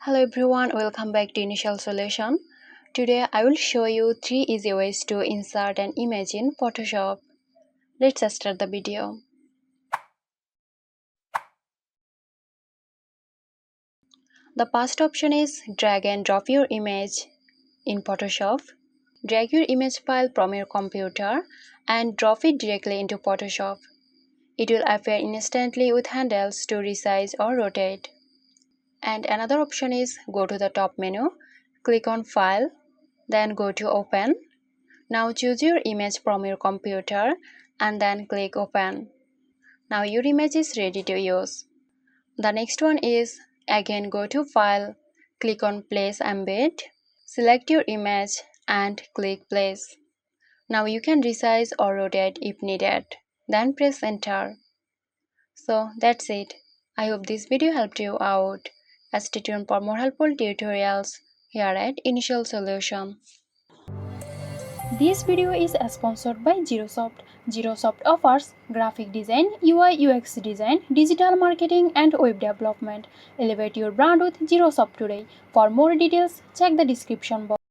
Hello everyone, welcome back to Initial Solution. Today I will show you 3 easy ways to insert an image in Photoshop. Let's start the video. The first option is drag and drop your image in Photoshop. Drag your image file from your computer and drop it directly into Photoshop. It will appear instantly with handles to resize or rotate. And another option is go to the top menu, click on File, then go to Open. Now choose your image from your computer and then click Open. Now your image is ready to use. The next one is again go to File, click on Place Embed, select your image and click Place. Now you can resize or rotate if needed. Then press Enter. So that's it. I hope this video helped you out. Stay tuned for more helpful tutorials here at Initial Solution. This video is sponsored by Zerosoft. Zerosoft offers graphic design, UI UX design, digital marketing and web development. Elevate your brand with Zerosoft today. For more details, check the description box.